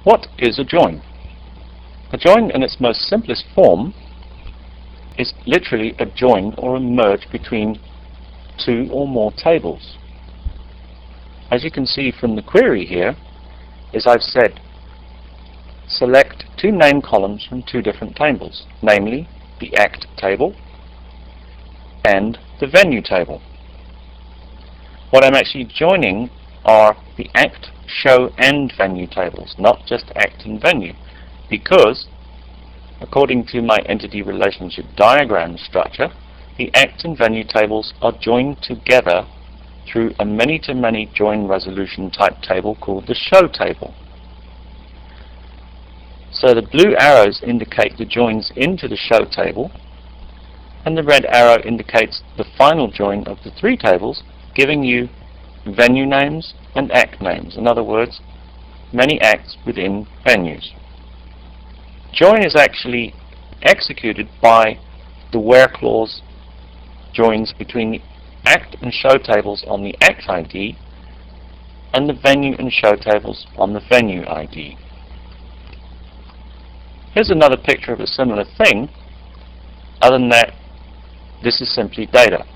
What is a join? A join in its most simplest form is literally a join or a merge between two or more tables. As you can see from the query here, is I've said select two name columns from two different tables, namely the act table and the venue table. What I'm actually joining are the act, show and venue tables, not just act and venue, because according to my entity relationship diagram structure, the act and venue tables are joined together through a many-to-many join resolution type table called the show table. So the blue arrows indicate the joins into the show table, and the red arrow indicates the final join of the three tables, giving you venue names and act names. In other words, many acts within venues. Join is actually executed by the where clause joins between the act and show tables on the act ID and the venue and show tables on the venue ID. Here's another picture of a similar thing. Other than that, this is simply data.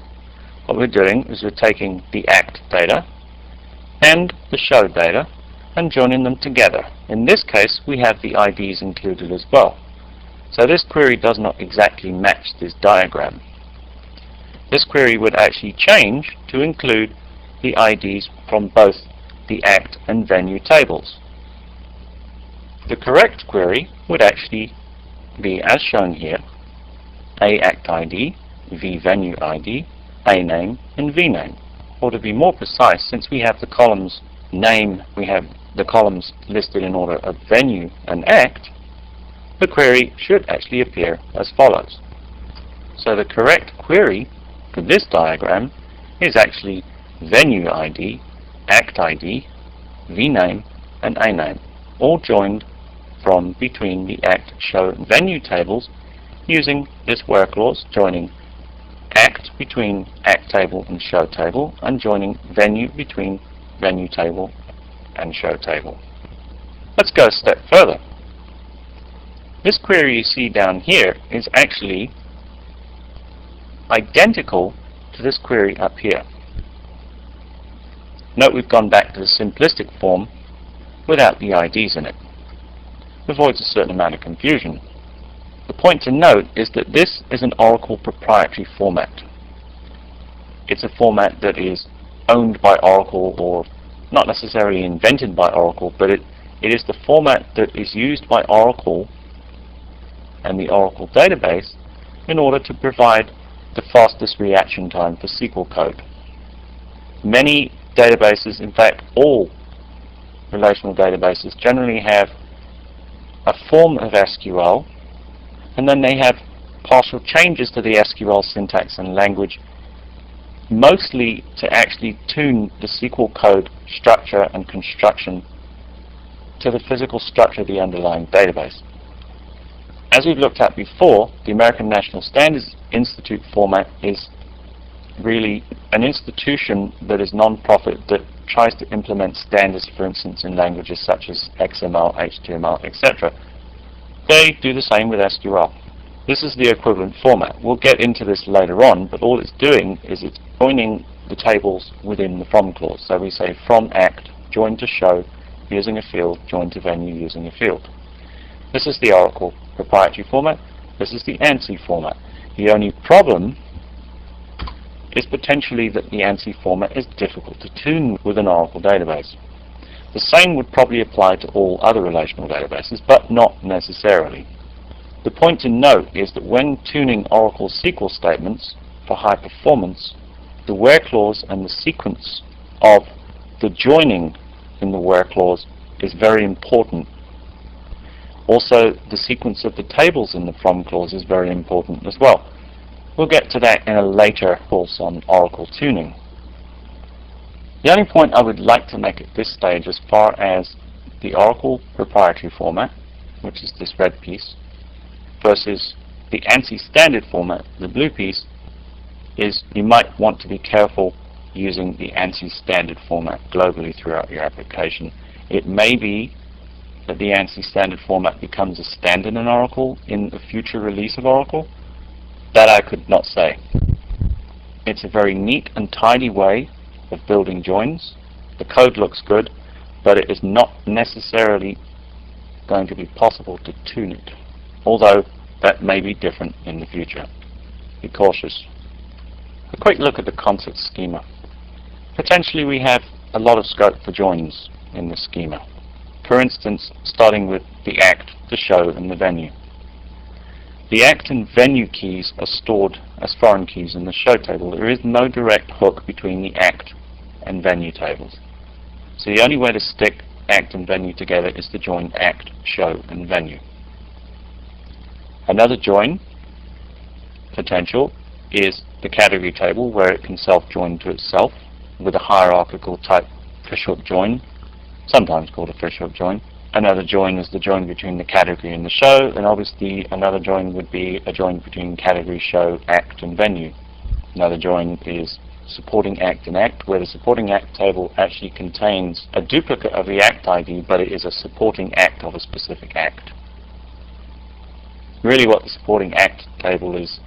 What we're doing is we're taking the act data and the show data and joining them together. In this case, we have the IDs included as well. So this query does not exactly match this diagram. This query would actually change to include the IDs from both the act and venue tables. The correct query would actually be as shown here: A act ID, V venue ID, A name and V name. Or to be more precise, since we have the columns name, we have the columns listed in order of venue and act, the query should actually appear as follows. So the correct query for this diagram is actually venue ID, act ID, V name and A name, all joined from between the act, show and venue tables using this where clause, joining act between act table and show table and joining venue between venue table and show table. Let's go a step further. This query you see down here is actually identical to this query up here. Note we've gone back to the simplistic form without the IDs in it. Avoids a certain amount of confusion. The point to note is that this is an Oracle proprietary format. It's a format that is owned by Oracle, or not necessarily invented by Oracle, but it is the format that is used by Oracle and the Oracle database in order to provide the fastest reaction time for SQL code. Many databases, in fact all relational databases, generally have a form of SQL, and then they have partial changes to the SQL syntax and language, mostly to actually tune the SQL code structure and construction to the physical structure of the underlying database. As we've looked at before, the American National Standards Institute format is really an institution that is non-profit that tries to implement standards, for instance, in languages such as XML, HTML, etc. They do the same with SQL. This is the equivalent format. We'll get into this later on, but all it's doing is it's joining the tables within the from clause. So we say from act, join to show, using a field, join to venue, using a field. This is the Oracle proprietary format. This is the ANSI format. The only problem is potentially that the ANSI format is difficult to tune with an Oracle database. The same would probably apply to all other relational databases, but not necessarily. The point to note is that when tuning Oracle SQL statements for high performance, the where clause and the sequence of the joining in the where clause is very important. Also, the sequence of the tables in the from clause is very important as well. We'll get to that in a later course on Oracle tuning. The only point I would like to make at this stage as far as the Oracle proprietary format, which is this red piece, versus the ANSI standard format, the blue piece, is you might want to be careful using the ANSI standard format globally throughout your application. It may be that the ANSI standard format becomes a standard in Oracle in the future release of Oracle? That I could not say. It's a very neat and tidy way of building joins. The code looks good, but it is not necessarily going to be possible to tune it, although that may be different in the future. Be cautious. A quick look at the concept schema. Potentially we have a lot of scope for joins in this schema. For instance, starting with the act, the show, and the venue. The act and venue keys are stored as foreign keys in the show table. There is no direct hook between the act and venue tables. So the only way to stick act and venue together is to join act, show, and venue. Another join potential is the category table, where it can self-join to itself with a hierarchical type fishhook join, sometimes called a fishhook join. Another join is the join between the category and the show, and obviously another join would be a join between category, show, act, and venue. Another join is supporting act and act, where the supporting act table actually contains a duplicate of the act ID, but it is a supporting act of a specific act. Really what the supporting act table is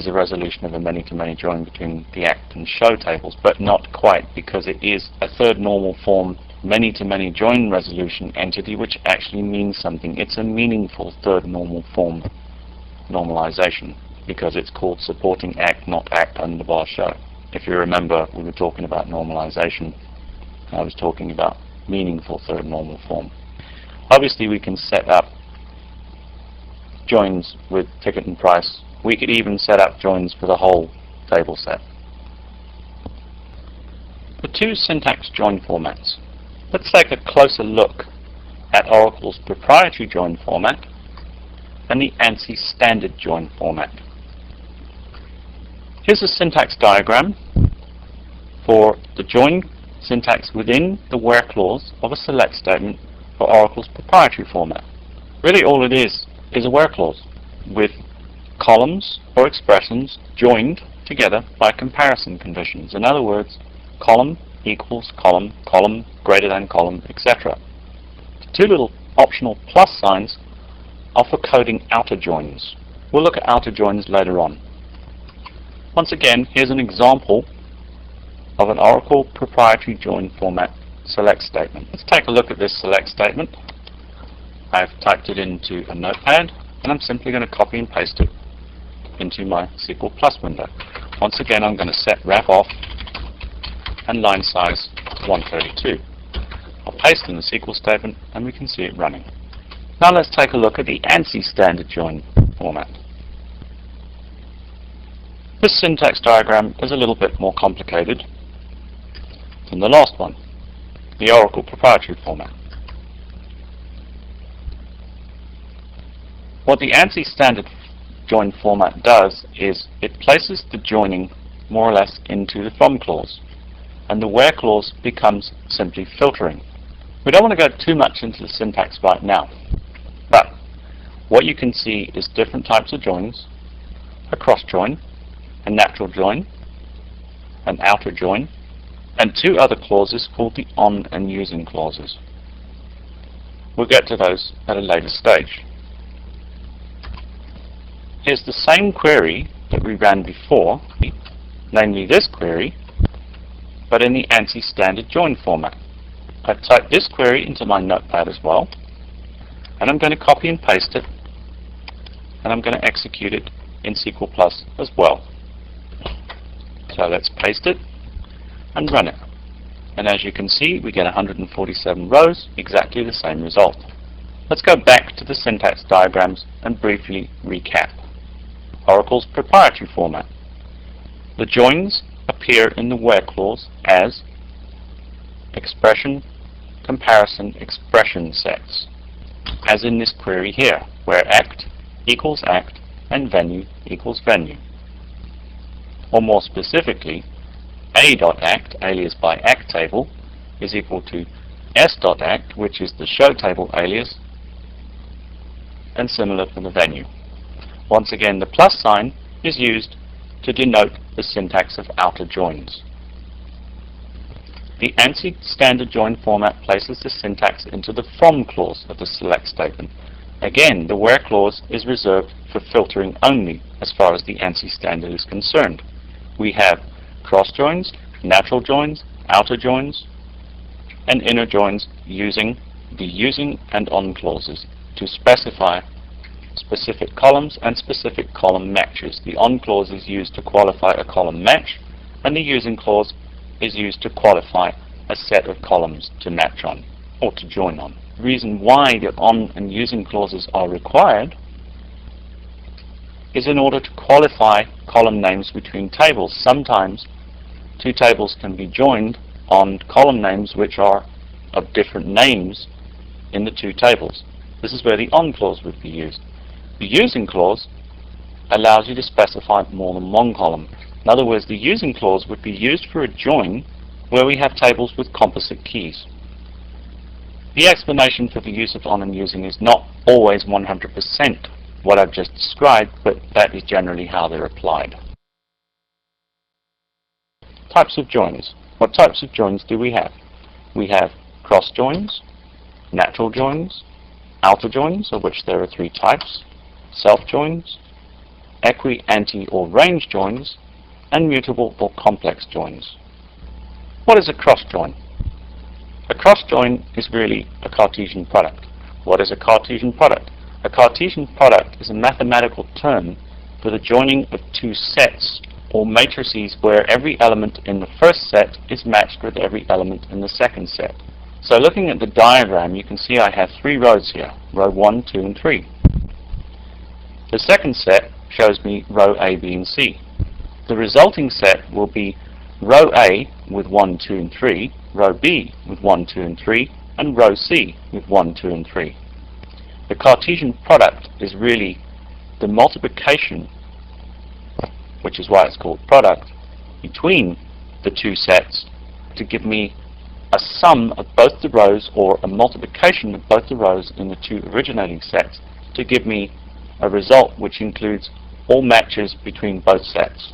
a resolution of a many-to-many join between the act and show tables, but not quite, because it is a third normal form many-to-many join resolution entity, which actually means something. It's a meaningful third normal form normalization, because it's called supporting act, not act underbar show. If you remember, we were talking about normalization. I was talking about meaningful third normal form. Obviously we can set up joins with ticket and price. We could even set up joins for the whole table set. The two syntax join formats. Let's take a closer look at Oracle's proprietary join format and the ANSI standard join format. Here's a syntax diagram for the join syntax within the where clause of a select statement for Oracle's proprietary format. Really all it is a where clause with columns or expressions joined together by comparison conditions. In other words, column equals column, column greater than column, etc. The two little optional plus signs are for coding outer joins. We'll look at outer joins later on. Once again, here's an example of an Oracle proprietary join format select statement. Let's take a look at this select statement. I've typed it into a notepad, and I'm simply going to copy and paste it into my SQL Plus window. Once again, I'm going to set wrap off and line size 132. I'll paste in the SQL statement and we can see it running. Now let's take a look at the ANSI standard join format. This syntax diagram is a little bit more complicated than the last one, the Oracle proprietary format. What the ANSI standard join format does is it places the joining more or less into the from clause, and the where clause becomes simply filtering. We don't want to go too much into the syntax right now, but what you can see is different types of joins: a cross join, a natural join, an outer join, and two other clauses called the on and using clauses. We'll get to those at a later stage. Here's the same query that we ran before, namely this query, but in the ANSI standard join format. I've typed this query into my notepad as well, and I'm going to copy and paste it, and I'm going to execute it in SQL Plus as well. So let's paste it and run it. And as you can see, we get 147 rows, exactly the same result. Let's go back to the syntax diagrams and briefly recap. Oracle's proprietary format. The joins appear in the where clause as expression comparison expression sets, as in this query here, where act equals act and venue equals venue. Or more specifically, a.act, alias by act table, is equal to s.act, which is the show table alias, and similar for the venue. Once again, the plus sign is used to denote the syntax of outer joins. The ANSI standard join format places the syntax into the from clause of the select statement. Again, the where clause is reserved for filtering only as far as the ANSI standard is concerned. We have cross joins, natural joins, outer joins, and inner joins using the using and on clauses to specify specific columns and specific column matches. The on clause is used to qualify a column match, and the using clause is used to qualify a set of columns to match on or to join on. The reason why the on and using clauses are required is in order to qualify column names between tables. Sometimes two tables can be joined on column names which are of different names in the two tables. This is where the on clause would be used. The using clause allows you to specify more than one column. In other words, the using clause would be used for a join where we have tables with composite keys. The explanation for the use of on and using is not always 100% what I've just described, but that is generally how they're applied. Types of joins. What types of joins do we have? We have cross joins, natural joins, outer joins, of which there are three types, self joins, equi, anti, or range joins, and mutable or complex joins. What is a cross join? A cross join is really a Cartesian product. What is a Cartesian product? A Cartesian product is a mathematical term for the joining of two sets or matrices where every element in the first set is matched with every element in the second set. So looking at the diagram, you can see I have three rows here, row 1, 2, and 3. The second set shows me row A, B, and C. The resulting set will be row A with 1, 2, and 3, row B with 1, 2, and 3, and row C with 1, 2, and 3. The Cartesian product is really the multiplication, which is why it's called product, between the two sets to give me a sum of both the rows, or a multiplication of both the rows in the two originating sets to give me a result which includes all matches between both sets.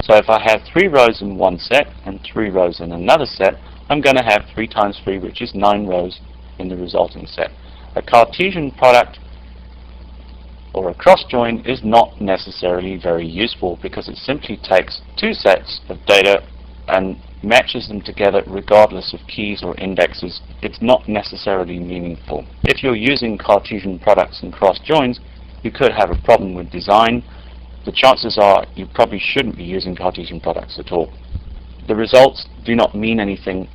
So if I have 3 rows in one set and 3 rows in another set, I'm going to have 3 times 3, which is 9 rows in the resulting set. A Cartesian product or a cross join is not necessarily very useful because it simply takes two sets of data and matches them together regardless of keys or indexes. It's not necessarily meaningful. If you're using Cartesian products and cross joins, you could have a problem with design. The chances are you probably shouldn't be using Cartesian products at all. The results do not mean anything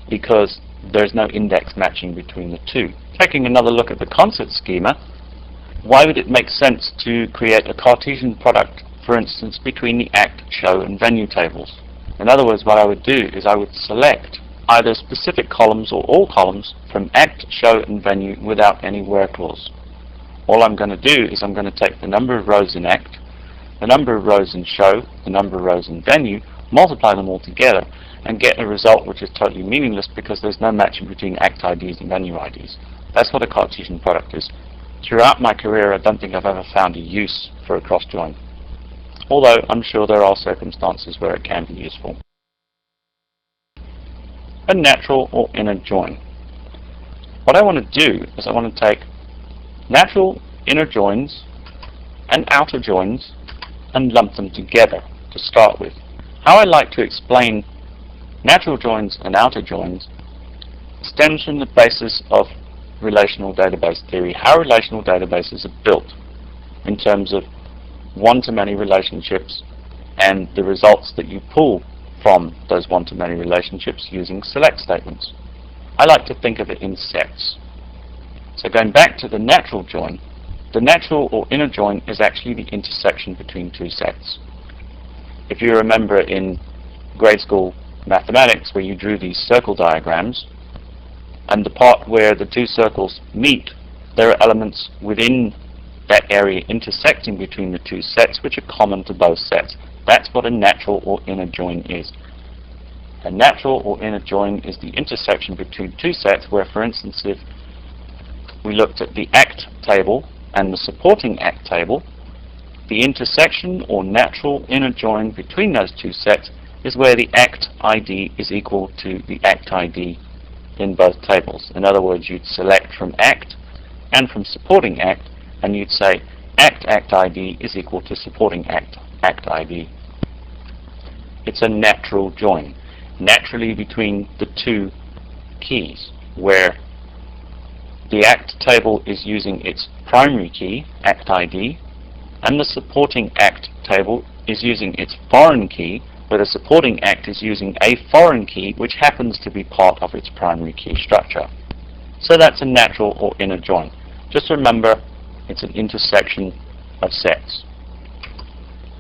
because there's no index matching between the two. Taking another look at the concept schema, why would it make sense to create a Cartesian product, for instance, between the act, show, and venue tables? In other words, what I would do is I would select either specific columns or all columns from act, show, and venue without any where clause. All I'm going to do is I'm going to take the number of rows in act, the number of rows in show, the number of rows in venue, multiply them all together, and get a result which is totally meaningless because there's no matching between act IDs and venue IDs. That's what a Cartesian product is. Throughout my career, I don't think I've ever found a use for a cross join, although I'm sure there are circumstances where it can be useful. A natural or inner join. What I want to do is I want to take natural inner joins and outer joins and lump them together to start with. How I like to explain natural joins and outer joins stems from the basis of relational database theory, how relational databases are built in terms of one-to-many relationships and the results that you pull from those one-to-many relationships using select statements. I like to think of it in sets. So going back to the natural join, the natural or inner join is actually the intersection between two sets. If you remember in grade school mathematics where you drew these circle diagrams, and the part where the two circles meet, there are elements within that area intersecting between the two sets which are common to both sets. That's what a natural or inner join is. A natural or inner join is the intersection between two sets where, for instance, if we looked at the act table and the supporting act table, the intersection or natural inner join between those two sets is where the act ID is equal to the act ID in both tables. In other words, you'd select from act and from supporting act, and you'd say act ID is equal to supporting act ID. It's a natural join, naturally between the two keys, where the act table is using its primary key, act ID, and the supporting act table is using its foreign key, where the supporting act is using a foreign key which happens to be part of its primary key structure. So that's a natural or inner join. Just remember, it's an intersection of sets.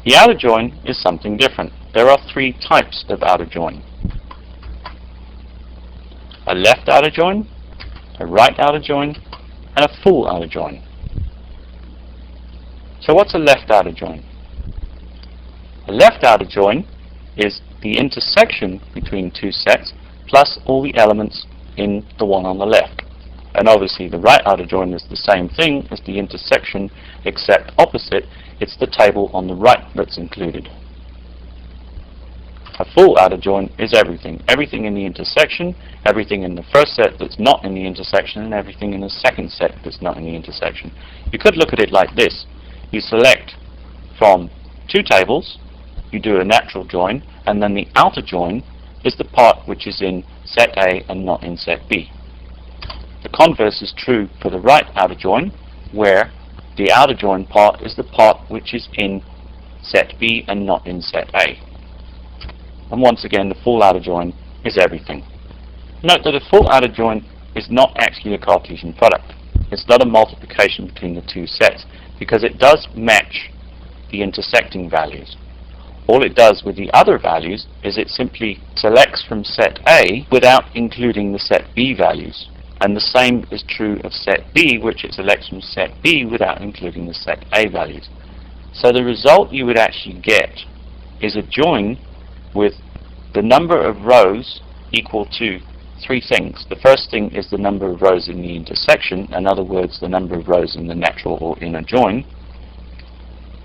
The outer join is something different. There are three types of outer join: a left outer join, a right outer join, and a full outer join. So what's a left outer join? A left outer join is the intersection between two sets plus all the elements in the one on the left. And obviously the right outer join is the same thing as the intersection, except opposite, it's the table on the right that's included. A full outer join is everything. Everything in the intersection, everything in the first set that's not in the intersection, and everything in the second set that's not in the intersection. You could look at it like this. You select from two tables, you do a natural join, and then the outer join is the part which is in set A and not in set B. The converse is true for the right outer join, where the outer join part is the part which is in set B and not in set A. And once again, the full outer join is everything. Note that a full outer join is not actually a Cartesian product. It's not a multiplication between the two sets, because it does match the intersecting values. All it does with the other values is it simply selects from set A without including the set B values. And the same is true of set B, which it selects from set B without including the set A values. So the result you would actually get is a join with the number of rows equal to three things. The first thing is the number of rows in the intersection, in other words, the number of rows in the natural or inner join,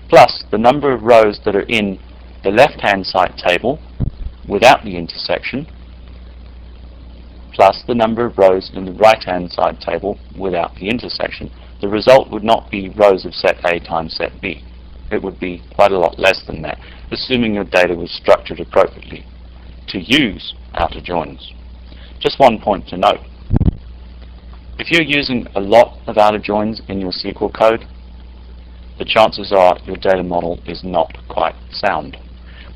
plus the number of rows that are in the left-hand side table without the intersection, plus the number of rows in the right-hand side table without the intersection. The result would not be rows of set A times set B. It would be quite a lot less than that, assuming your data was structured appropriately to use outer joins. Just one point to note. If you're using a lot of outer joins in your SQL code, the chances are your data model is not quite sound,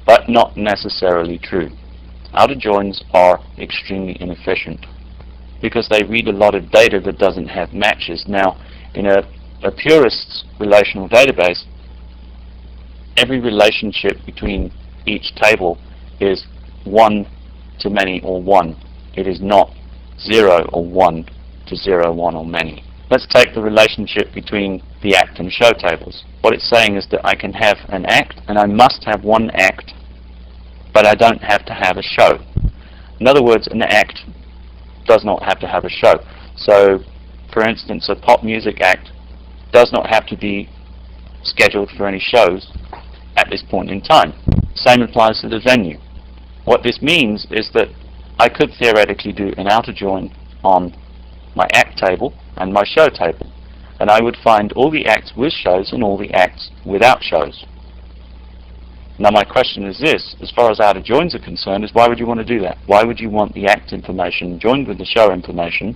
but not necessarily true. Outer joins are extremely inefficient because they read a lot of data that doesn't have matches. Now, in a purist's relational database, every relationship between each table is one to many or one. It is not 0 or 1 to 0, 1 or many. Let's take the relationship between the act and show tables. What it's saying is that I can have an act and I must have one act, but I don't have to have a show. In other words, an act does not have to have a show. So, for instance, a pop music act does not have to be scheduled for any shows at this point in time. Same applies to the venue. What this means is that I could theoretically do an outer join on my act table and my show table, and I would find all the acts with shows and all the acts without shows. Now my question is this, as far as outer joins are concerned, is why would you want to do that? Why would you want the act information joined with the show information,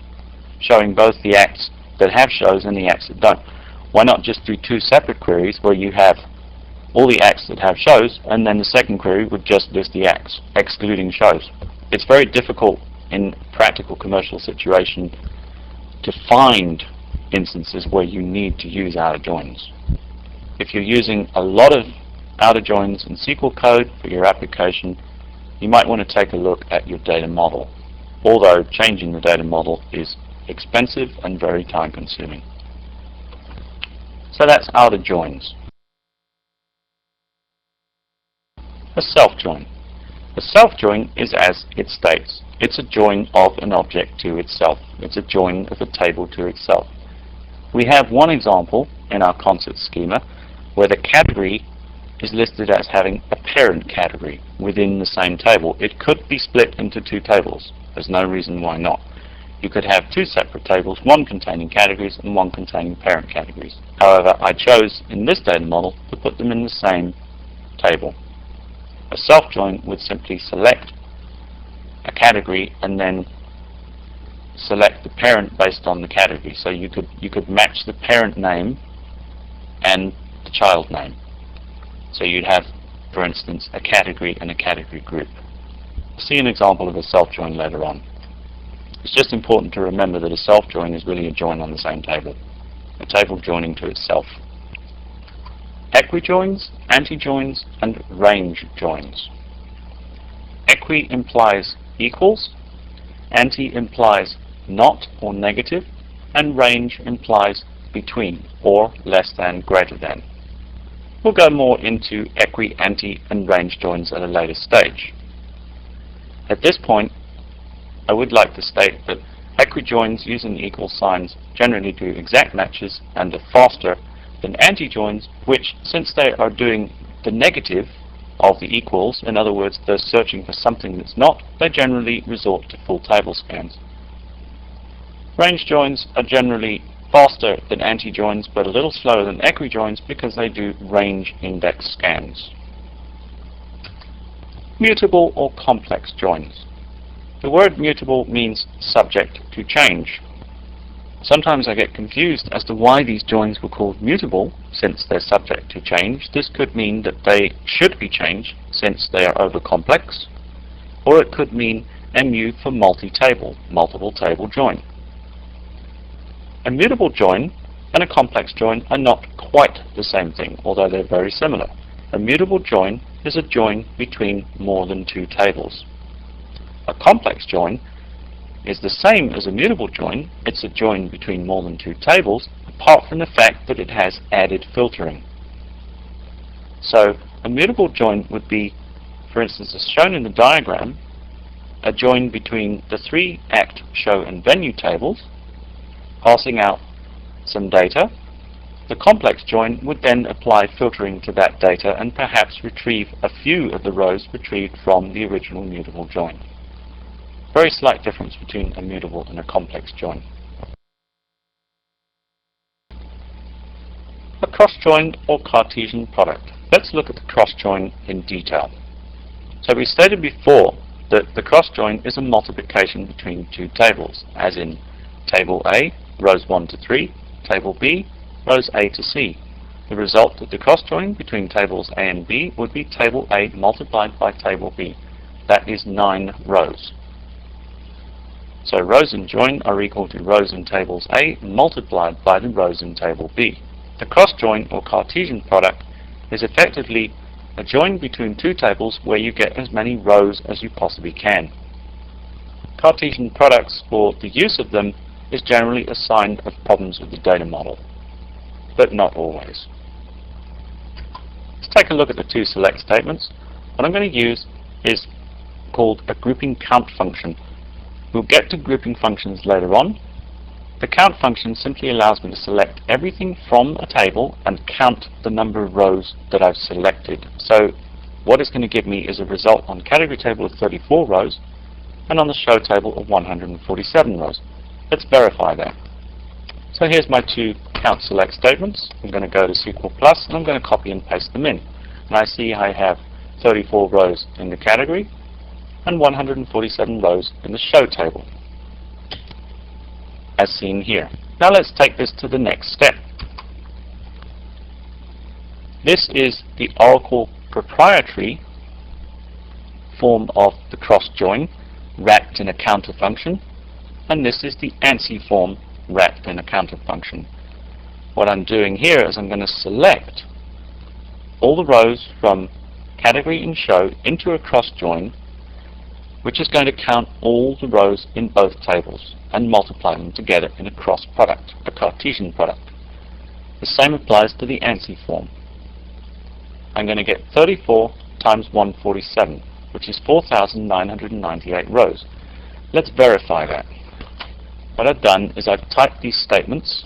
showing both the acts that have shows and the acts that don't? Why not just do two separate queries where you have all the acts that have shows, and then the second query would just list the acts, excluding shows? It's very difficult in practical commercial situation to find instances where you need to use outer joins. If you're using a lot of outer joins in SQL code for your application, you might want to take a look at your data model, although changing the data model is expensive and very time consuming. So that's outer joins. A self-join. A self-join is as it states. It's a join of an object to itself. It's a join of a table to itself. We have one example in our concept schema where the category is listed as having a parent category within the same table. It could be split into two tables. There's no reason why not. You could have two separate tables, one containing categories and one containing parent categories. However, I chose in this data model to put them in the same table. A self-join would simply select a category and then select the parent based on the category. So you could match the parent name and the child name. So you'd have, for instance, a category and a category group. We'll see an example of a self-join later on. It's just important to remember that a self-join is really a join on the same table, a table joining to itself. Equi joins, anti-joins, and range joins. Equi implies equals, anti implies not or negative, and range implies between or less than, greater than. We'll go more into equi, anti, and range joins at a later stage. At this point, I would like to state that equi joins using equal signs generally do exact matches and are faster than anti-joins, which, since they are doing the negative of the equals, in other words, they're searching for something that's not, they generally resort to full table scans. Range joins are generally faster than anti-joins, but a little slower than equi joins because they do range index scans. Mutable or complex joins. The word mutable means subject to change. Sometimes I get confused as to why these joins were called mutable, since they're subject to change. This could mean that they should be changed, since they are over-complex, or it could mean MU for multi-table, multiple table join. A mutable join and a complex join are not quite the same thing, although they're very similar. A mutable join is a join between more than two tables. A complex join is the same as a mutable join. It's a join between more than two tables, apart from the fact that it has added filtering. So a mutable join would be, for instance, as shown in the diagram, a join between the three act, show, and venue tables, passing out some data. The complex join would then apply filtering to that data and perhaps retrieve a few of the rows retrieved from the original mutable join. Very slight difference between a mutable and a complex join. A cross-join or Cartesian product. Let's look at the cross-join in detail. So we stated before that the cross-join is a multiplication between two tables, as in table A, rows 1 to 3, table B, rows A to C. The result of the cross-join between tables A and B would be table A multiplied by table B. That is 9 rows. So rows in join are equal to rows in tables A multiplied by the rows in table B. The cross-join or Cartesian product is effectively a join between two tables where you get as many rows as you possibly can. Cartesian products, or the use of them, is generally a sign of problems with the data model, but not always. Let's take a look at the two select statements. What I'm going to use is called a grouping count function. We'll get to grouping functions later on. The count function simply allows me to select everything from a table and count the number of rows that I've selected. So what it's going to give me is a result on category table of 34 rows and on the show table of 147 rows. Let's verify that. So here's my two count select statements. I'm going to go to SQL Plus and I'm going to copy and paste them in. And I see I have 34 rows in the category and 147 rows in the show table, as seen here. Now let's take this to the next step. This is the Oracle proprietary form of the cross-join wrapped in a counter function, and this is the ANSI form wrapped in a counter function. What I'm doing here is I'm going to select all the rows from category and show into a cross-join, which is going to count all the rows in both tables and multiply them together in a cross product, a Cartesian product. The same applies to the ANSI form. I'm going to get 34 times 147, which is 4,998 rows. Let's verify that. What I've done is I've typed these statements,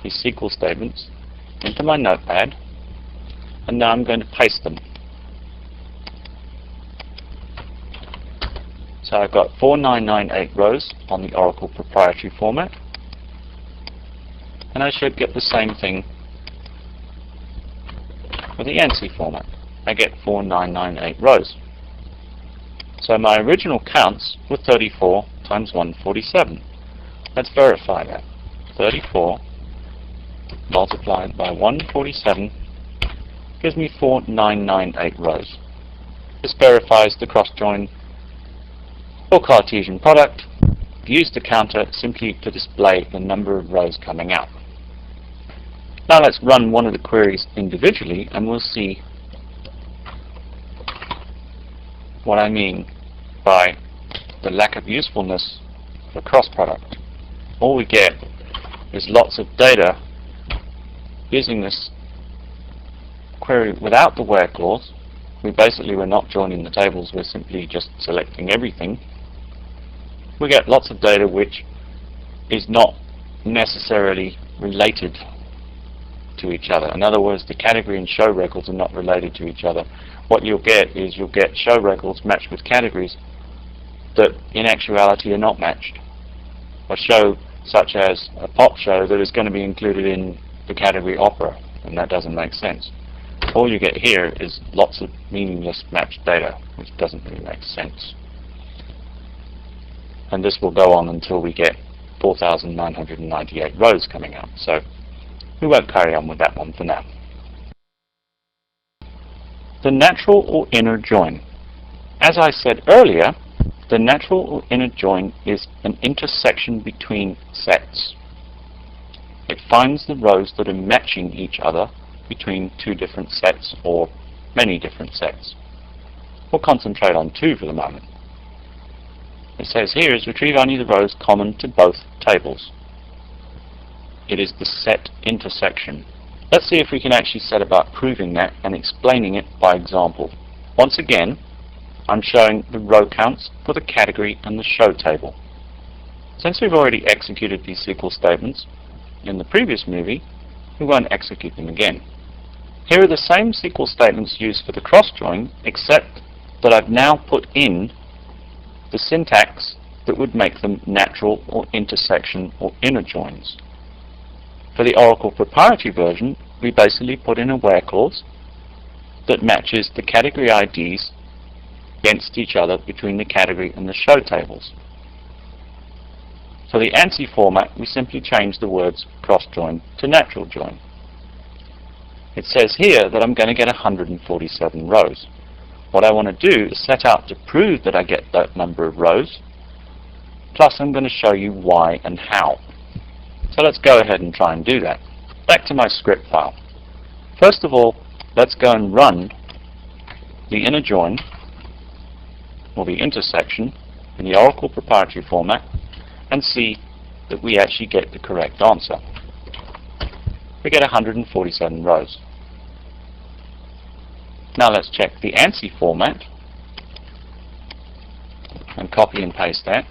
these SQL statements, into my notepad, and now I'm going to paste them. So I've got 4998 rows on the Oracle proprietary format, and I should get the same thing with the ANSI format. I get 4998 rows. So my original counts were 34 times 147. Let's verify that. 34 multiplied by 147 gives me 4998 rows. This verifies the cross-join or Cartesian product. Use the counter simply to display the number of rows coming out. Now let's run one of the queries individually and we'll see what I mean by the lack of usefulness of a cross product. All we get is lots of data using this query without the where clause. We're not joining the tables, we're simply just selecting everything. We get lots of data which is not necessarily related to each other. In other words, the category and show records are not related to each other. What you'll get is you'll get show records matched with categories that in actuality are not matched. A show such as a pop show that is going to be included in the category opera, and that doesn't make sense. All you get here is lots of meaningless matched data, which doesn't really make sense. And this will go on until we get 4,998 rows coming out. So we won't carry on with that one for now. The natural or inner join. As I said earlier, the natural or inner join is an intersection between sets. It finds the rows that are matching each other between two different sets or many different sets. We'll concentrate on two for the moment. It says here is retrieve only the rows common to both tables. It is the set intersection. Let's see if we can actually set about proving that and explaining it by example. Once again, I'm showing the row counts for the category and the show table. Since we've already executed these SQL statements in the previous movie, we won't execute them again. Here are the same SQL statements used for the cross-join, except that I've now put in the syntax that would make them natural or intersection or inner joins. For the Oracle proprietary version, we basically put in a where clause that matches the category IDs against each other between the category and the show tables. For the ANSI format, we simply change the words cross-join to natural join. It says here that I'm going to get 147 rows. What I want to do is set out to prove that I get that number of rows, plus I'm going to show you why and how. So let's go ahead and try and do that. Back to my script file. First of all, let's go and run the inner join, or the intersection, in the Oracle proprietary format, and see that we actually get the correct answer. We get 147 rows. Now let's check the ANSI format and copy and paste that.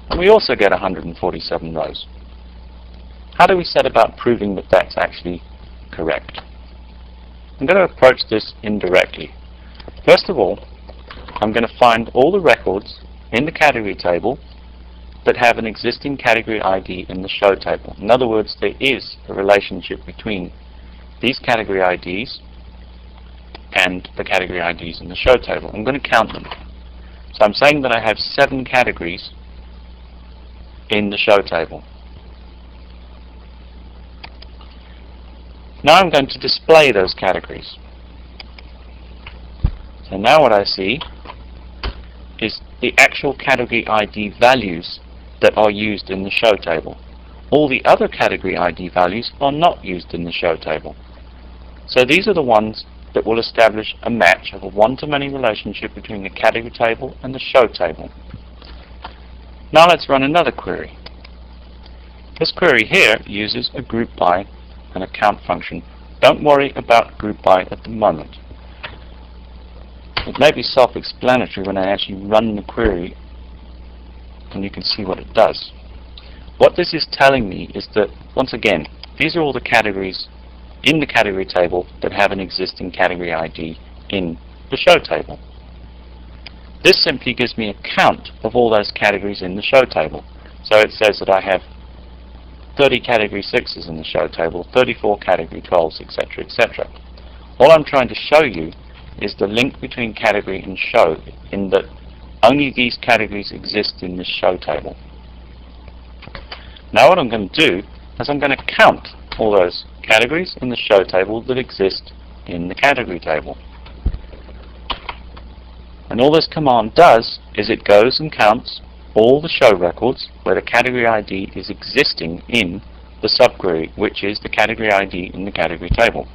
And we also get 147 rows. How do we set about proving that that's actually correct? I'm going to approach this indirectly. First of all, I'm going to find all the records in the category table that have an existing category ID in the show table. In other words, there is a relationship between these category IDs and the category IDs in the show table. I'm going to count them. So I'm saying that I have 7 categories in the show table. Now I'm going to display those categories. So now what I see is the actual category ID values that are used in the show table. All the other category ID values are not used in the show table. So these are the ones that will establish a match of a one-to-many relationship between the category table and the show table. Now let's run another query. This query here uses a group by and a count function. Don't worry about group by at the moment. It may be self-explanatory when I actually run the query and you can see what it does. What this is telling me is that, once again, these are all the categories in the category table that have an existing category ID in the show table. This simply gives me a count of all those categories in the show table. So it says that I have 30 category 6s in the show table, 34 category 12s, etc., etc. All I'm trying to show you is the link between category and show, in that only these categories exist in this show table. Now what I'm going to do is I'm going to count all those categories in the show table that exist in the category table. And all this command does is it goes and counts all the show records where the category ID is existing in the subquery, which is the category ID in the category table.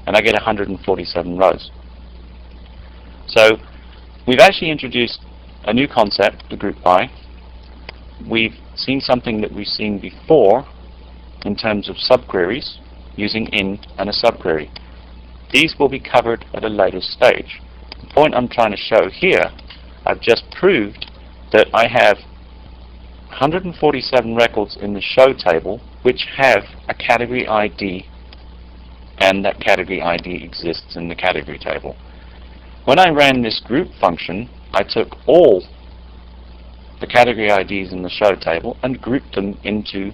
And I get 147 rows. So we've actually introduced a new concept, the group by. We've seen something that we've seen before in terms of subqueries using in and a subquery. These will be covered at a later stage. The point I'm trying to show here, I've just proved that I have 147 records in the show table which have a category ID, and that category ID exists in the category table. When I ran this group function, I took all the category IDs in the show table and grouped them into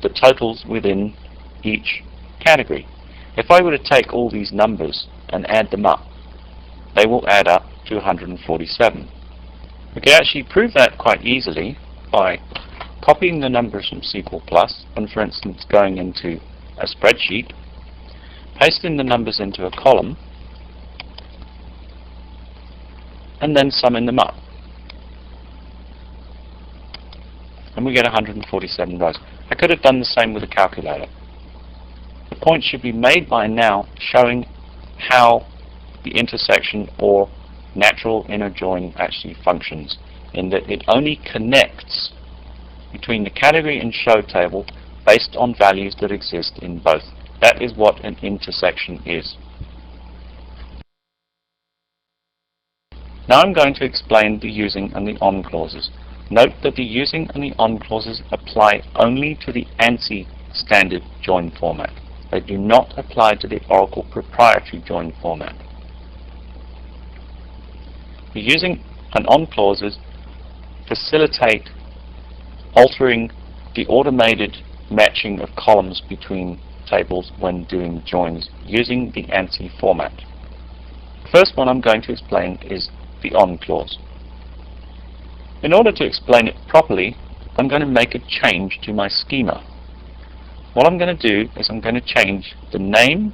the totals within each category. If I were to take all these numbers and add them up, they will add up to 147. We can actually prove that quite easily by copying the numbers from SQL Plus and, for instance, going into a spreadsheet, pasting the numbers into a column, and then summing them up. And we get 147 rows. I could have done the same with a calculator. The point should be made by now showing how the intersection or natural inner join actually functions, in that it only connects between the category and show table based on values that exist in both. That is what an intersection is. Now I'm going to explain the using and the on clauses. Note that the using and the on clauses apply only to the ANSI standard join format. They do not apply to the Oracle proprietary join format. The using and on clauses facilitate altering the automated matching of columns between tables when doing joins using the ANSI format. The first one I'm going to explain is the on clause. In order to explain it properly, I'm going to make a change to my schema. What I'm going to do is I'm going to change the name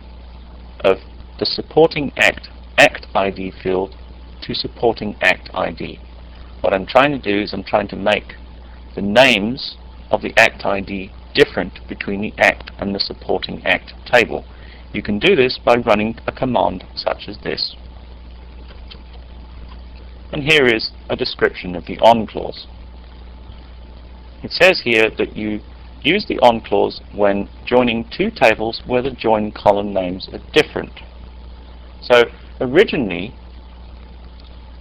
of the supporting act ID field to supporting act ID. What I'm trying to do is I'm trying to make the names of the act ID different between the act and the supporting act table. You can do this by running a command such as this. And here is a description of the on clause. It says here that you use the on clause when joining two tables where the join column names are different. So originally,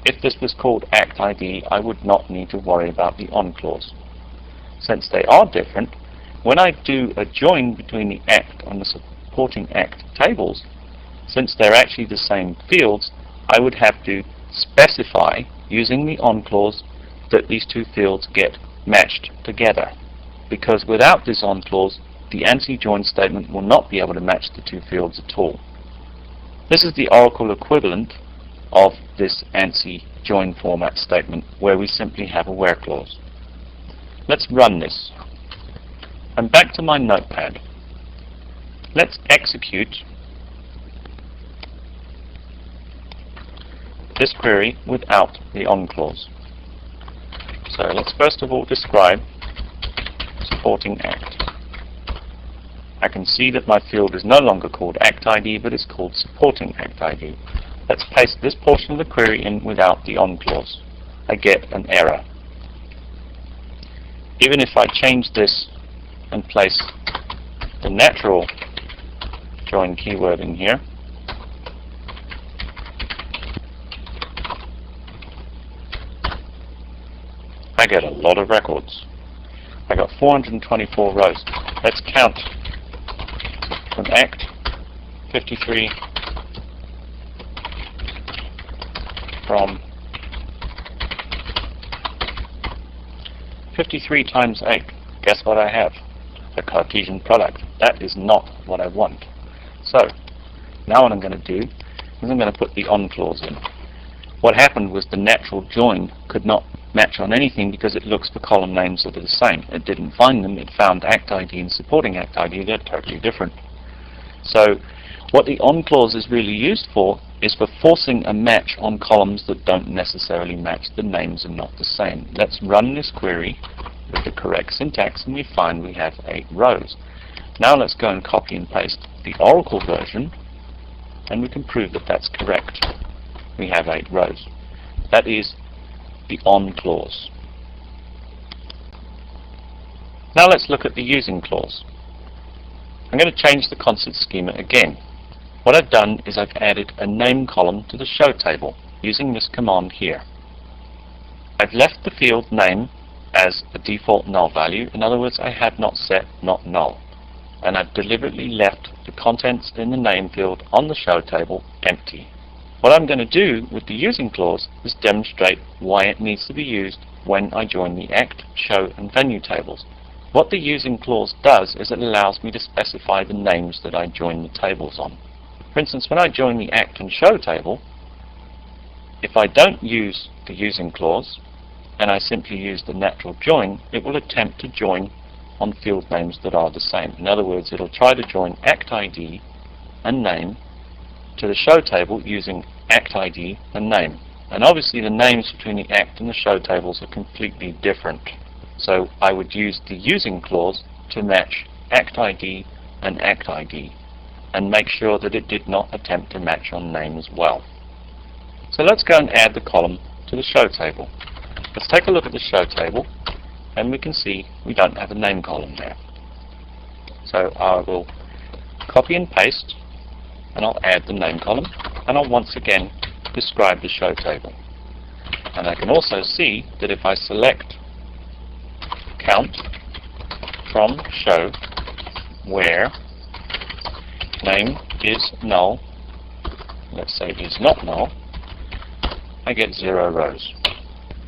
if this was called act ID, I would not need to worry about the on clause. Since they are different, when I do a join between the act and the supporting act tables, since they're actually the same fields, I would have to specify using the on clause that these two fields get matched together, because without this on clause the ANSI join statement will not be able to match the two fields at all. This is the Oracle equivalent of this ANSI join format statement, where we simply have a where clause. Let's run this. I'm back to my notepad. Let's execute this query without the on clause. So let's first of all describe supporting act. I can see that my field is no longer called act ID, but it's called supporting act ID. Let's paste this portion of the query in without the on clause. I get an error. Even if I change this and place the natural join keyword in here, I get a lot of records. I got 424 rows. Let's count from act 53 from 53 times 8. Guess what I have? A Cartesian product. That is not what I want. So, now what I'm going to do is I'm going to put the on clause in. What happened was the natural join could not match on anything because it looks for column names that are the same. It didn't find them. It found act ID and supporting act ID. They're totally different. So what the on clause is really used for is for forcing a match on columns that don't necessarily match. The names are not the same. Let's run this query with the correct syntax and we find we have 8 rows. Now let's go and copy and paste the Oracle version and we can prove that that's correct. We have 8 rows. That is the on clause. Now let's look at the using clause. I'm going to change the constant schema again. What I've done is I've added a name column to the show table using this command here. I've left the field name as a default null value. In other words, I have not set not null. And I've deliberately left the contents in the name field on the show table empty. What I'm going to do with the using clause is demonstrate why it needs to be used when I join the act, show and venue tables. What the using clause does is it allows me to specify the names that I join the tables on. For instance, when I join the act and show table, if I don't use the using clause and I simply use the natural join, it will attempt to join on field names that are the same. In other words, it'll try to join act ID and name to the show table using act ID and name. And obviously the names between the act and the show tables are completely different. So I would use the using clause to match act ID and act ID and make sure that it did not attempt to match on name as well. So let's go and add the column to the show table. Let's take a look at the show table and we can see we don't have a name column there. So I will copy and paste and I'll add the name column and I'll once again describe the show table. And I can also see that if I select count from show where name is null, let's say is not null, I get 0 rows.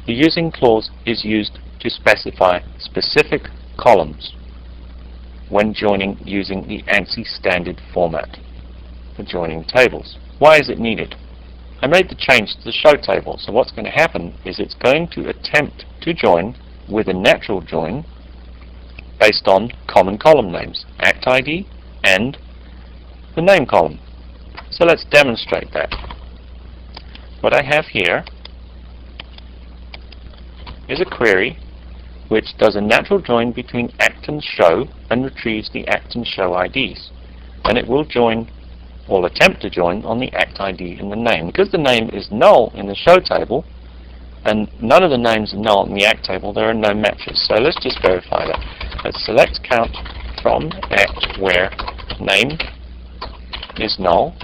The using clause is used to specify specific columns when joining using the ANSI standard format for joining tables. Why is it needed? I made the change to the show table, so what's going to happen is it's going to attempt to join with a natural join based on common column names, act ID and the name column. So let's demonstrate that. What I have here is a query which does a natural join between act and show and retrieves the act and show IDs. And it will join or attempt to join on the act ID and the name. Because the name is null in the show table and none of the names are null in the act table, there are no matches. So let's just verify that. Let's select count from act where name is null,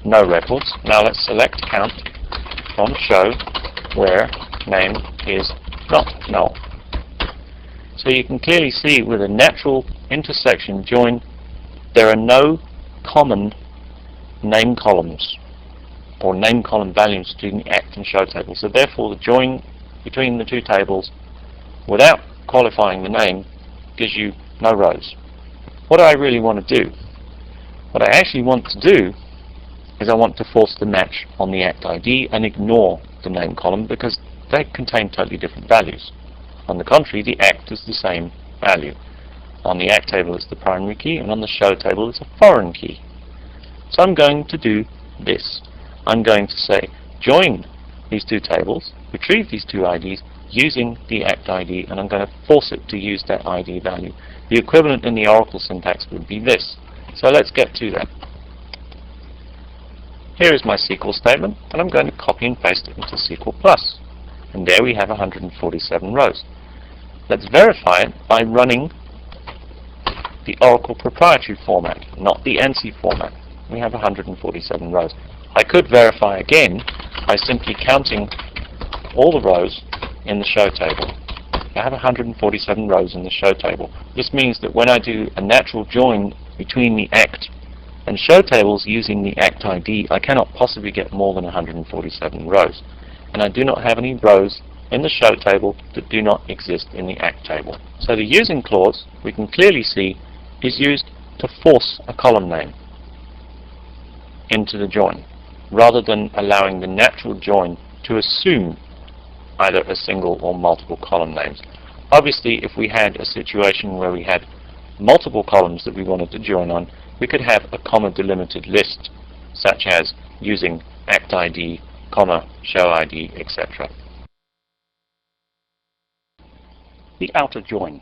no records. Now let's select count from show where name is not null. So you can clearly see with a natural intersection join there are no common name columns or name column values between the act and show table. So therefore the join between the two tables without qualifying the name gives you no rows. What do I really want to do? What I actually want to do is I want to force the match on the act ID and ignore the name column because they contain totally different values. On the contrary, the act is the same value. On the act table it's the primary key and on the show table it's a foreign key. So I'm going to do this. I'm going to say join these two tables, retrieve these two IDs using the act ID, and I'm going to force it to use that ID value. The equivalent in the Oracle syntax would be this. So let's get to that. Here is my SQL statement and I'm going to copy and paste it into SQL+. And there we have 147 rows. Let's verify it by running the Oracle proprietary format, not the ANSI format. We have 147 rows. I could verify again by simply counting all the rows in the show table. I have 147 rows in the show table. This means that when I do a natural join between the ACT and show tables using the ACT ID, I cannot possibly get more than 147 rows. And I do not have any rows in the show table that do not exist in the ACT table. So the using clause, we can clearly see, is used to force a column name into the join, rather than allowing the natural join to assume either a single or multiple column names. Obviously, if we had a situation where we had multiple columns that we wanted to join on, we could have a comma delimited list, such as using ACT ID, comma, show ID, etc. The outer join.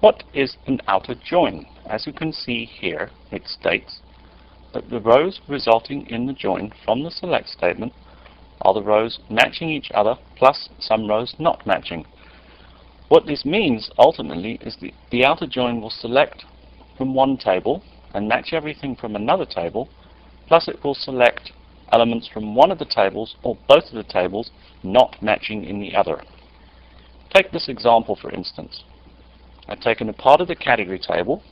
What is an outer join? As you can see here, it states that the rows resulting in the join from the select statement are the rows matching each other plus some rows not matching. What this means ultimately is the outer join will select from one table and match everything from another table, plus it will select elements from one of the tables or both of the tables not matching in the other. Take this example for instance. I've taken a part of the category table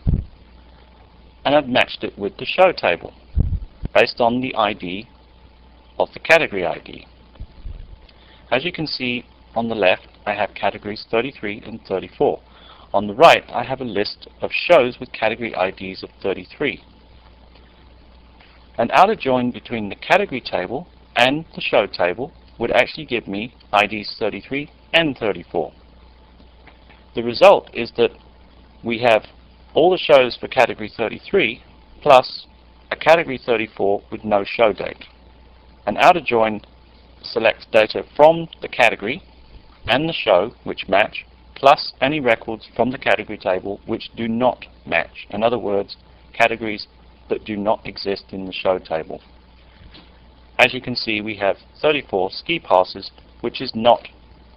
and I've matched it with the show table based on the ID of the category ID. As you can see on the left, I have categories 33 and 34. On the right, I have a list of shows with category IDs of 33. An outer join between the category table and the show table would actually give me IDs 33 and 34. The result is that we have all the shows for category 33 plus a category 34 with no show date. An outer join selects data from the category and the show which match, plus any records from the category table which do not match. In other words, categories that do not exist in the show table. As you can see, we have 34 ski passes, which is not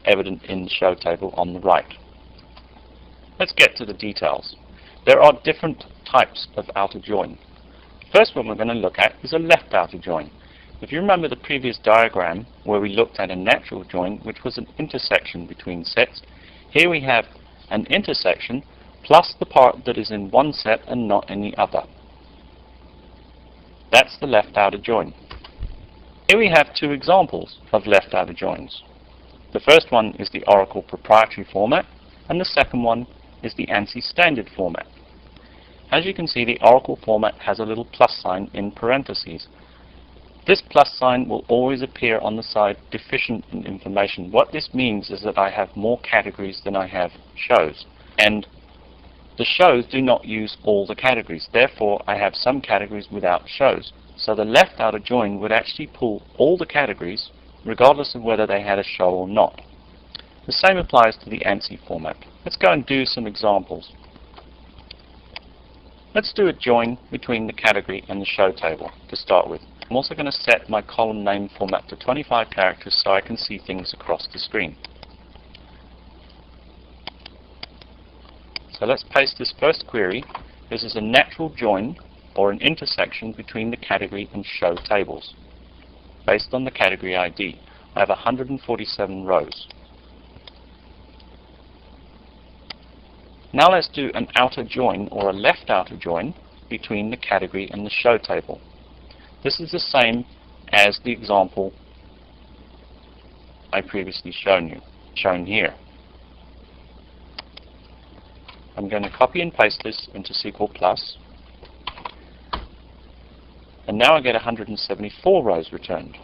evident in the show table on the right. Let's get to the details. There are different types of outer join. The first one we're going to look at is a left outer join. If you remember the previous diagram where we looked at a natural join, which was an intersection between sets, here we have an intersection plus the part that is in one set and not in the other. That's the left outer join. Here we have two examples of left outer joins. The first one is the Oracle Proprietary format, and the second one is the ANSI standard format. As you can see, the Oracle format has a little plus sign in parentheses. This plus sign will always appear on the side deficient in information. What this means is that I have more categories than I have shows, and the shows do not use all the categories. Therefore, I have some categories without shows. So the left outer join would actually pull all the categories, regardless of whether they had a show or not. The same applies to the ANSI format. Let's go and do some examples. Let's do a join between the category and the show table to start with. I'm also going to set my column name format to 25 characters so I can see things across the screen. So let's paste this first query. This is a natural join or an intersection between the category and show tables based on the category ID. I have 147 rows. Now let's do an outer join or a left outer join between the category and the show table. This is the same as the example I previously shown here. I'm going to copy and paste this into SQL Plus, and now I get 174 rows returned.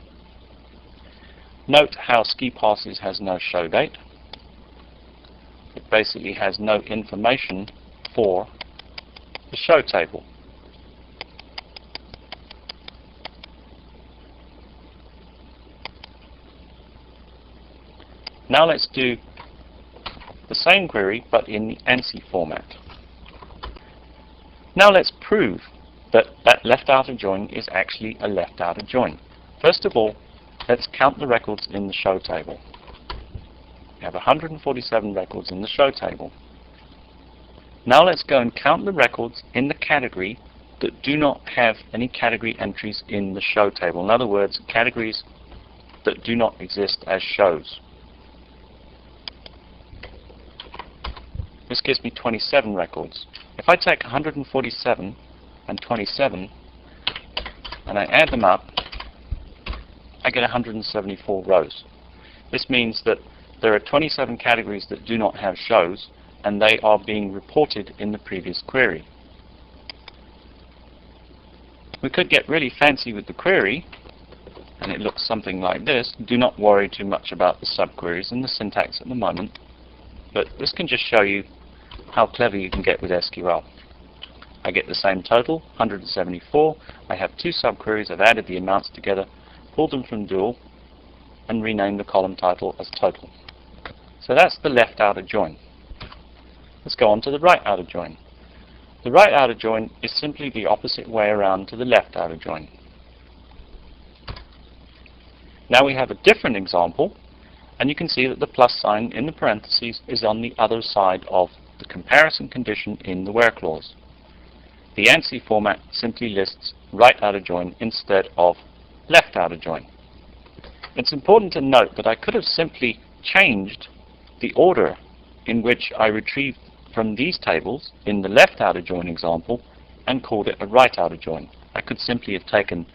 Note how ski passes has no show date. It basically has no information for the show table. Now let's do the same query but in the ANSI format. Now let's prove that that left outer join is actually a left outer join. First of all, let's count the records in the show table. We have 147 records in the show table. Now let's go and count the records in the category that do not have any category entries in the show table. In other words, categories that do not exist as shows. This gives me 27 records. If If I take 147 and 27 and I add them up, I get 174 rows. This means that there are 27 categories that do not have shows, and they are being reported in the previous query. We could get really fancy with the query, and it looks something like this. Do not worry too much about the subqueries and the syntax at the moment, but this can just show you how clever you can get with SQL. I get the same total, 174. I have two subqueries. I've added the amounts together, pulled them from dual, and renamed the column title as total. So that's the left outer join. Let's go on to the right outer join. The right outer join is simply the opposite way around to the left outer join. Now we have a different example, and you can see that the plus sign in the parentheses is on the other side of the comparison condition in the where clause. The ANSI format simply lists right outer join instead of left outer join. It's important to note that I could have simply changed the order in which I retrieved from these tables in the left outer join example and called it a right outer join. I could simply have taken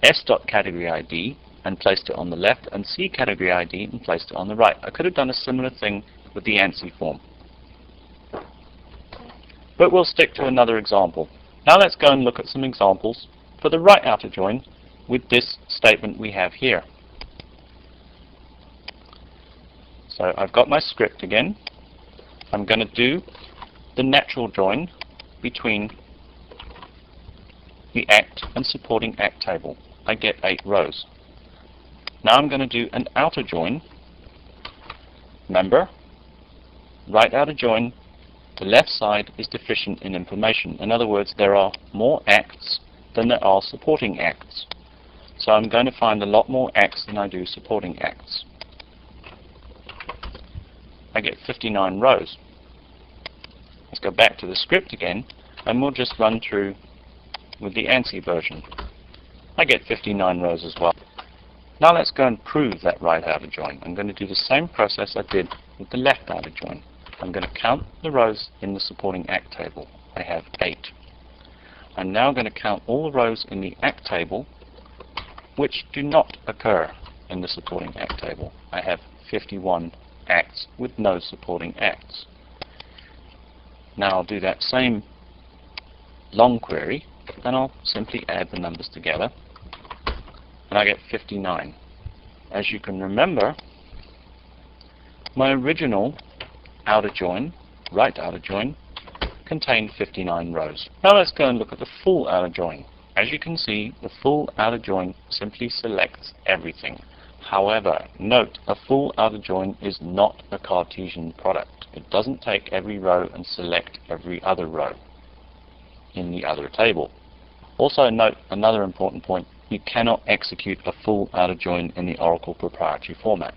s.category_id and placed it on the left and c_category_id and placed it on the right. I could have done a similar thing with the ANSI form. But we'll stick to another example. Now let's go and look at some examples for the right outer join with this statement we have here. So I've got my script again. I'm going to do the natural join between the act and supporting act table. I get 8 rows. Now I'm going to do an outer join. Remember, right outer join, the left side is deficient in information. In other words, there are more acts than there are supporting acts. So I'm going to find a lot more acts than I do supporting acts. I get 59 rows. Let's go back to the script again, and we'll just run through with the ANSI version. I get 59 rows as well. Now let's go and prove that right outer join. I'm going to do the same process I did with the left outer join. I'm going to count the rows in the supporting act table. I have 8. I'm now going to count all the rows in the act table which do not occur in the supporting act table. I have 51 acts with no supporting acts. Now I'll do that same long query, and I'll simply add the numbers together, and I get 59. As you can remember, my original outer join, right outer join, contained 59 rows. Now let's go and look at the full outer join. As you can see, the full outer join simply selects everything. However, note, a full outer join is not a Cartesian product. It doesn't take every row and select every other row in the other table. Also note another important point: you cannot execute a full outer join in the Oracle proprietary format.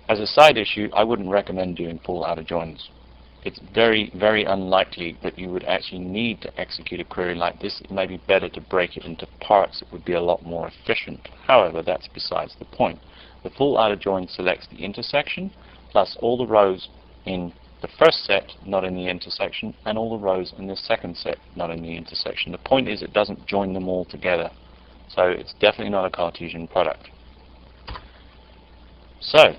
As a side issue, I wouldn't recommend doing full outer joins. It's very, very unlikely that you would actually need to execute a query like this. It may be better to break it into parts. It would be a lot more efficient. However, that's besides the point. The full outer join selects the intersection, plus all the rows in the first set, not in the intersection, and all the rows in the second set, not in the intersection. The point is, it doesn't join them all together. So it's definitely not a Cartesian product. So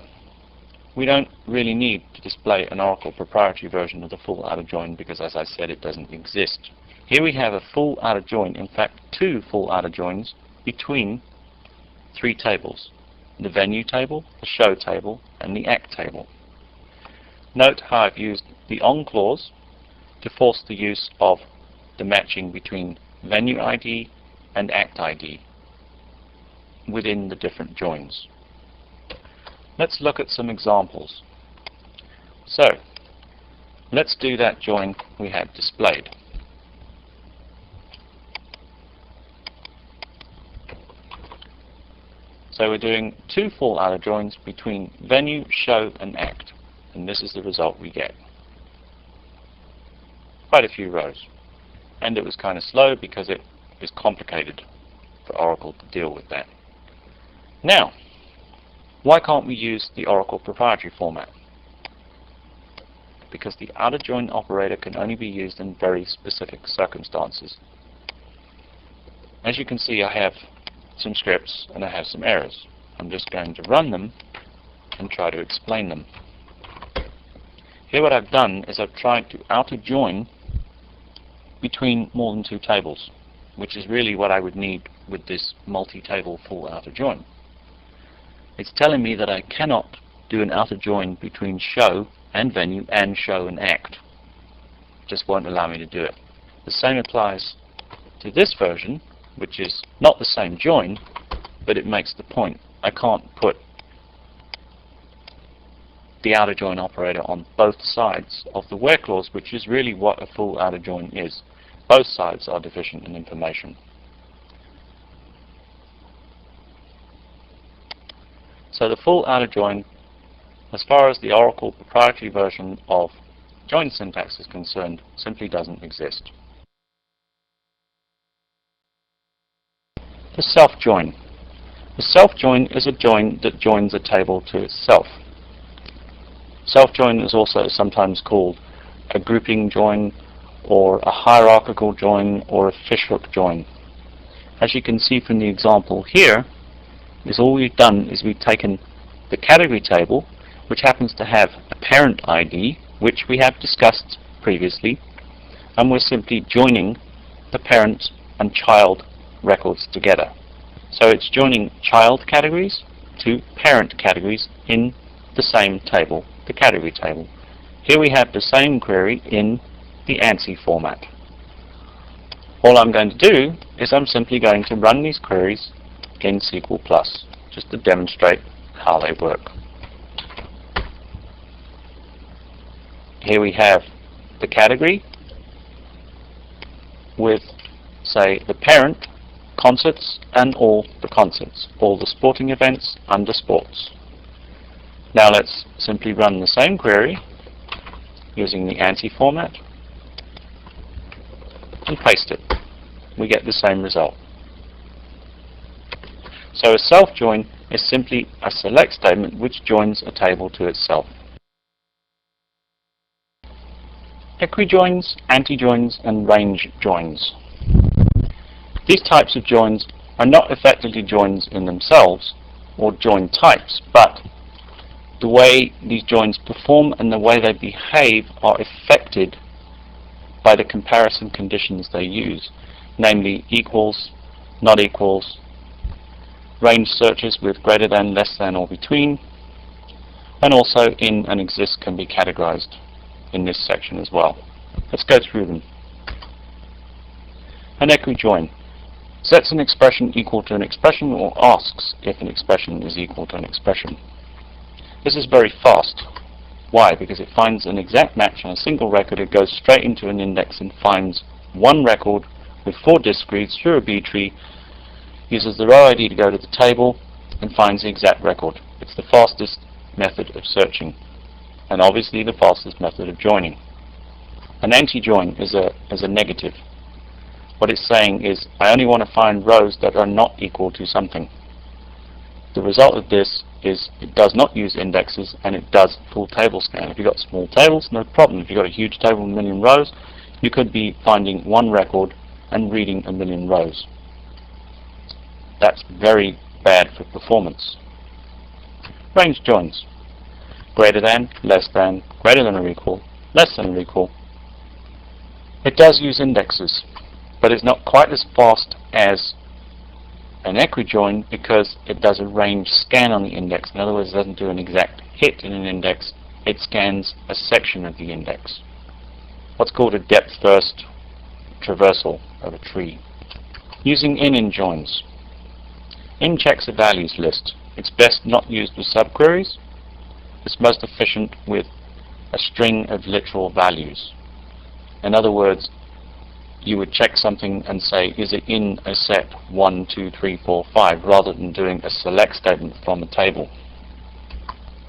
we don't really need to display an Oracle proprietary version of the full outer join because, as I said, it doesn't exist. Here we have a full outer join, in fact 2 full outer joins between 3 tables: the venue table, the show table, and the act table. Note how I've used the on clause to force the use of the matching between venue ID and act ID within the different joins. Let's look at some examples. So, let's do that join we had displayed. So we're doing 2 full outer joins between venue, show, and act. And this is the result we get. Quite a few rows. And it was kind of slow because it is complicated for Oracle to deal with that. Now, why can't we use the Oracle proprietary format? because the outer join operator can only be used in very specific circumstances. As you can see, I have some scripts and I have some errors. I'm just going to run them and try to explain them. Here what I've done is I've tried to outer join between more than two tables, which is really what I would need with this multi-table full outer join. It's telling me that I cannot do an outer join between show and venue and show and act. It just won't allow me to do it. The same applies to this version, which is not the same join, but it makes the point. I can't put the outer join operator on both sides of the where clause, which is really what a full outer join is. Both sides are deficient in information. So the full outer join, as far as the Oracle proprietary version of join syntax is concerned, simply doesn't exist. The self-join. The self-join is a join that joins a table to itself. Self-join is also sometimes called a grouping join, or a hierarchical join, or a fishhook join. As you can see from the example here, all we've done is we've taken the category table, which happens to have a parent ID, which we have discussed previously, and we're simply joining the parent and child records together. So it's joining child categories to parent categories in the same table, the category table. Here we have the same query in the ANSI format. All I'm going to do is I'm simply going to run these queries in SQL+, just to demonstrate how they work. Here we have the category with, say, the parent, concerts, and all the concerts, all the sporting events under sports. Now let's simply run the same query using the ANSI format and paste it. We get the same result. So a self-join is simply a select statement which joins a table to itself. Equi joins, anti-joins, and range joins. These types of joins are not effectively joins in themselves, or join types, but the way these joins perform and the way they behave are affected by the comparison conditions they use, namely equals, not equals, range searches with greater than, less than, or between, and also in and exist can be categorized in this section as well. Let's go through them. An equi join sets an expression equal to an expression, or asks if an expression is equal to an expression. This is very fast. Why? Because it finds an exact match on a single record. It goes straight into an index and finds one record with 4 discretes through a B tree, uses the row ID to go to the table, and finds the exact record. It's the fastest method of searching, and obviously the fastest method of joining. An anti-join is a negative. What it's saying is, I only want to find rows that are not equal to something. The result of this is it does not use indexes, and it does full table scan. If you've got small tables, no problem. If you've got a huge table with 1 million rows, you could be finding one record and reading 1 million rows. That's very bad for performance. Range joins. Greater than, less than, greater than or equal, less than or equal. It does use indexes, but it's not quite as fast as an equi join because it does a range scan on the index. In other words, it doesn't do an exact hit in an index, it scans a section of the index. What's called a depth first traversal of a tree. Using in joins. In checks a values list. It's best not used with subqueries. It's most efficient with a string of literal values. In other words, you would check something and say, is it in a set 1, 2, 3, 4, 5, rather than doing a select statement from a table.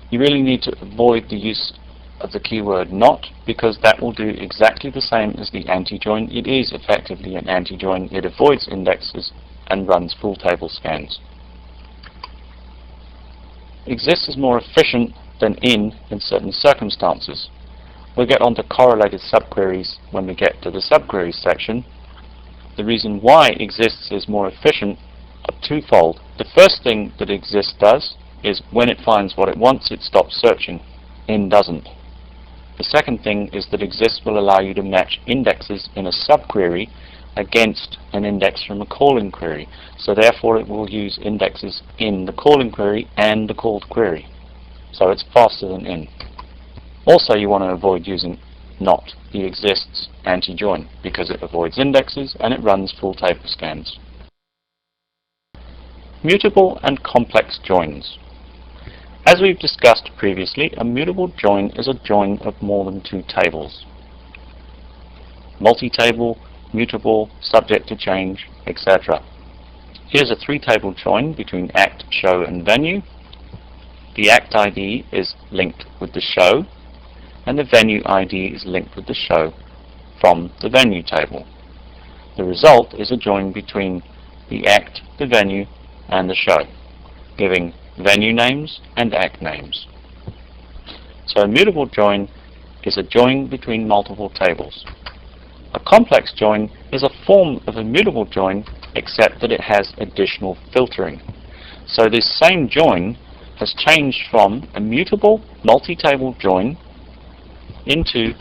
You really need to avoid the use of the keyword not, because that will do exactly the same as the anti-join. It is effectively an anti-join. It avoids indexes and runs full table scans. Exist is more efficient than in certain circumstances. We'll get onto correlated subqueries when we get to the subqueries section. The reason why exists is more efficient are twofold. The first thing that exists does is when it finds what it wants, it stops searching. In doesn't. The second thing is that exists will allow you to match indexes in a subquery against an index from a calling query. So therefore it will use indexes in the calling query and the called query. So it's faster than in. Also you want to avoid using not, the exists anti-join, because it avoids indexes and it runs full table scans. Mutable and complex joins. As we've discussed previously, a mutable join is a join of more than two tables. Multi-table, mutable, subject to change, etc. Here's a three-table join between act, show and venue. The act ID is linked with the show, and the venue ID is linked with the show from the venue table. The result is a join between the act, the venue, and the show, giving venue names and act names. So a mutable join is a join between multiple tables. A complex join is a form of a mutable join, except that it has additional filtering. So this same join has changed from a mutable multi-table join into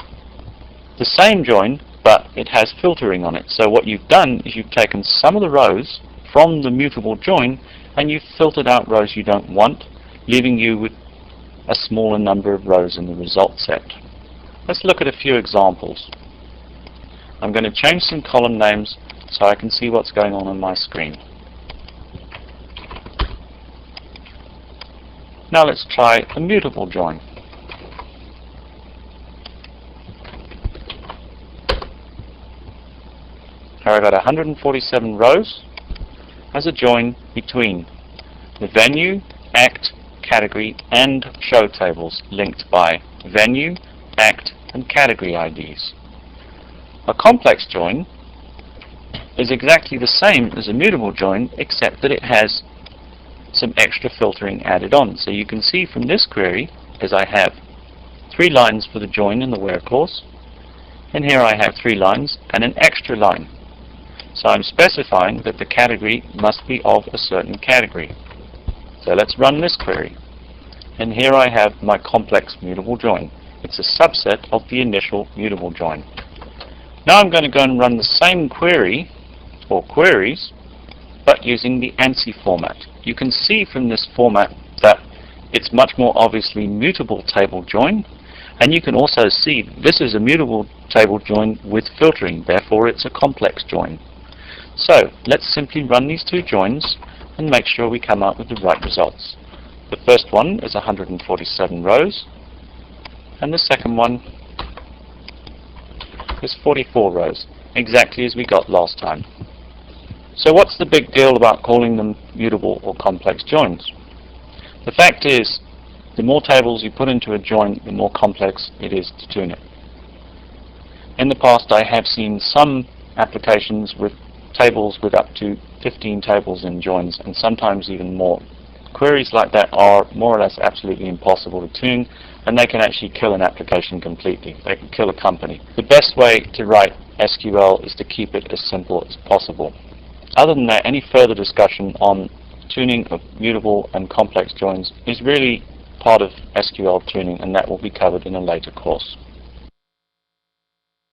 the same join, but it has filtering on it. So what you've done is you've taken some of the rows from the mutable join and you've filtered out rows you don't want, leaving you with a smaller number of rows in the result set. Let's look at a few examples. I'm going to change some column names so I can see what's going on my screen. Now let's try a mutable join. Here I've got 147 rows as a join between the venue, act, category and show tables linked by venue, act and category IDs. A complex join is exactly the same as a mutable join, except that it has some extra filtering added on. So you can see from this query, as I have 3 lines for the join in the where clause, and here I have 3 lines and an extra line. So I'm specifying that the category must be of a certain category. So let's run this query. And here I have my complex mutable join. It's a subset of the initial mutable join. Now I'm going to go and run the same query, or queries, but using the ANSI format. You can see from this format that it's much more obviously mutable table join, and you can also see this is a mutable table join with filtering, therefore it's a complex join. So let's simply run these two joins and make sure we come up with the right results. The first one is 147 rows, and the second one is 44 rows, exactly as we got last time. So what's the big deal about calling them mutable or complex joins? The fact is, the more tables you put into a join, the more complex it is to tune it. In the past I have seen some applications with tables with up to 15 tables in joins, and sometimes even more. Queries like that are more or less absolutely impossible to tune, and they can actually kill an application completely. They can kill a company. The best way to write SQL is to keep it as simple as possible. Other than that, any further discussion on tuning of mutable and complex joins is really part of SQL tuning, and that will be covered in a later course.